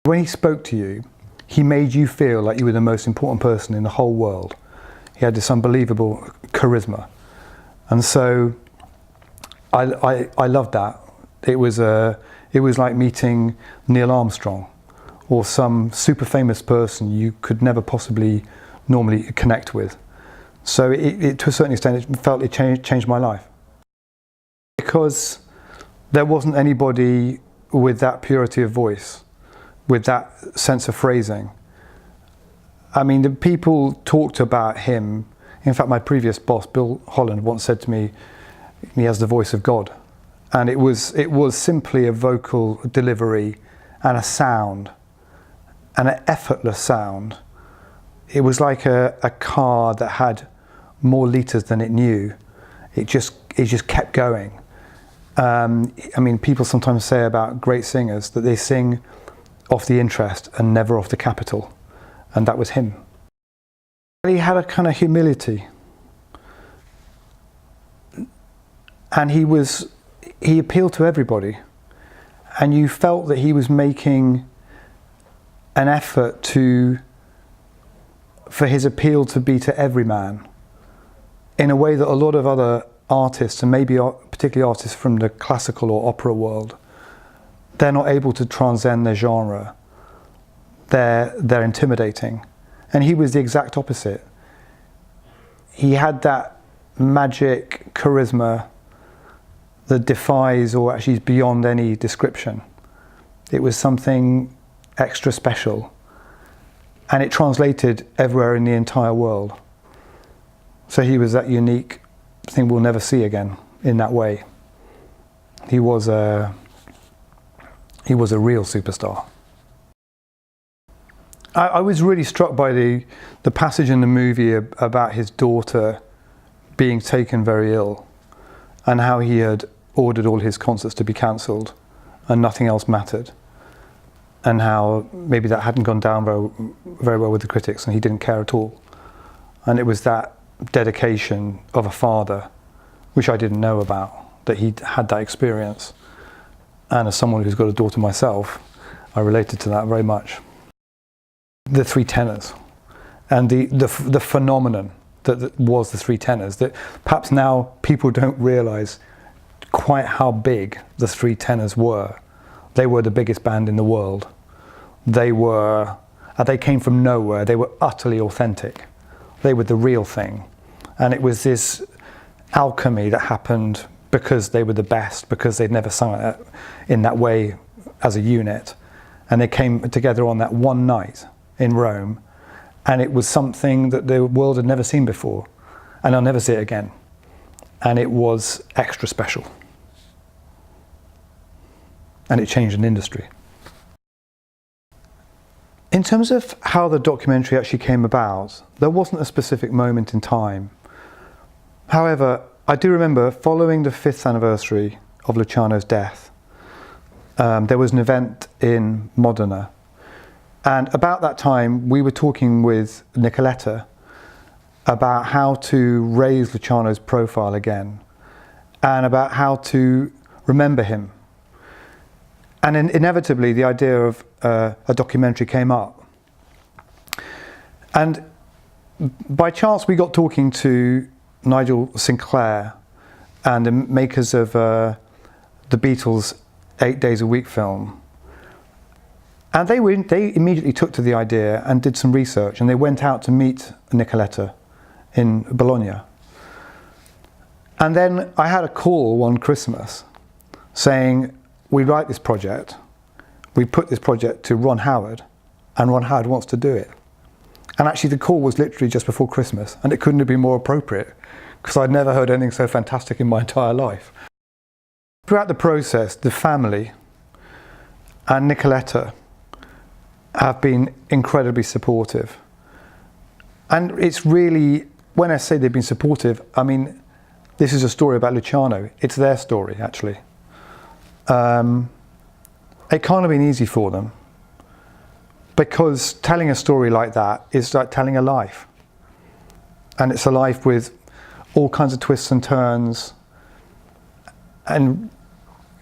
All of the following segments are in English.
When he spoke to you, he made you feel like you were the most important person in the whole world. He had this unbelievable charisma. And so I loved that. It was like meeting Neil Armstrong or some super famous person you could never possibly normally connect with. So it to a certain extent, it felt it changed my life. Because there wasn't anybody with that purity of voice, with that sense of phrasing. I mean, the people talked about him. In fact, my previous boss, Bill Holland, once said to me, he has the voice of God. And it was simply a vocal delivery and a sound, and an effortless sound. It was like a car that had more litres than it knew. It just kept going. I mean, people sometimes say about great singers that they sing off the interest and never off the capital. And that was him. He had a kind of humility. And he appealed to everybody. And you felt that he was making an effort for his appeal to be to every man, in a way that a lot of other artists, and maybe particularly artists from the classical or opera world, they're not able to transcend their genre. They're intimidating. And he was the exact opposite. He had that magic charisma that defies, or actually is beyond any description. It was something extra special. And it translated everywhere in the entire world. So he was that unique thing we'll never see again in that way. He was a real superstar. I was really struck by the passage in the movie about his daughter being taken very ill, and how he had ordered all his concerts to be cancelled and nothing else mattered, and how maybe that hadn't gone down very well with the critics and he didn't care at all. And it was that dedication of a father, which I didn't know about, that he'd had that experience. And as someone who's got a daughter myself, I related to that very much. The Three Tenors and the phenomenon that was the Three Tenors, that perhaps now people don't realise quite how big the Three Tenors were. They were the biggest band in the world. They came from nowhere. They were utterly authentic. They were the real thing. And it was this alchemy that happened because they were the best, because they'd never sung it in that way as a unit. And they came together on that one night in Rome, and it was something that the world had never seen before, and I'll never see it again. And it was extra special. And it changed an industry. In terms of how the documentary actually came about, there wasn't a specific moment in time. However, I do remember following the 5th anniversary of Luciano's death, there was an event in Modena. And about that time, we were talking with Nicoletta about how to raise Luciano's profile again, and about how to remember him. And inevitably, the idea of a documentary came up. And by chance, we got talking to Nigel Sinclair and the makers of the Beatles' 8 Days a Week film. And they immediately took to the idea and did some research, and they went out to meet Nicoletta in Bologna. And then I had a call one Christmas saying, we write this project, we put this project to Ron Howard, and Ron Howard wants to do it. And actually the call was literally just before Christmas, and it couldn't have been more appropriate, because I'd never heard anything so fantastic in my entire life. Throughout the process, the family and Nicoletta have been incredibly supportive. And it's really, when I say they've been supportive, I mean, this is a story about Luciano. It's their story, actually. It can't have been easy for them, because telling a story like that is like telling a life. And it's a life with all kinds of twists and turns, and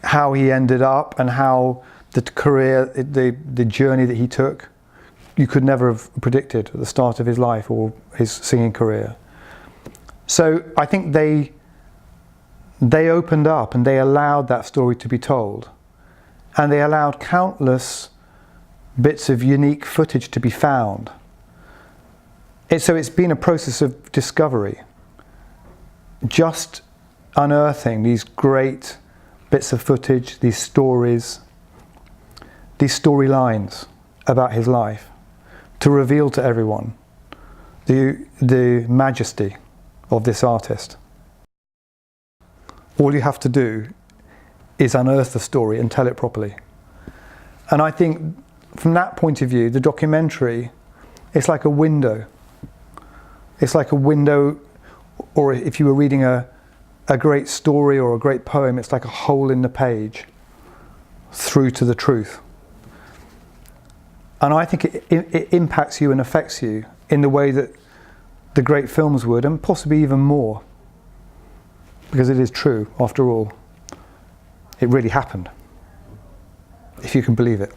how he ended up, and how the career, the journey that he took, you could never have predicted at the start of his life or his singing career. So I think they opened up and they allowed that story to be told. And they allowed countless bits of unique footage to be found. So it's been a process of discovery. Just unearthing these great bits of footage, these stories, these storylines about his life, to reveal to everyone the majesty of this artist. All you have to do is unearth the story and tell it properly. And I think from that point of view, the documentary, it's like a window. It's like a window, or if you were reading a great story or a great poem, it's like a hole in the page through to the truth. And I think it impacts you and affects you in the way that the great films would, and possibly even more. Because it is true, after all. It really happened, if you can believe it.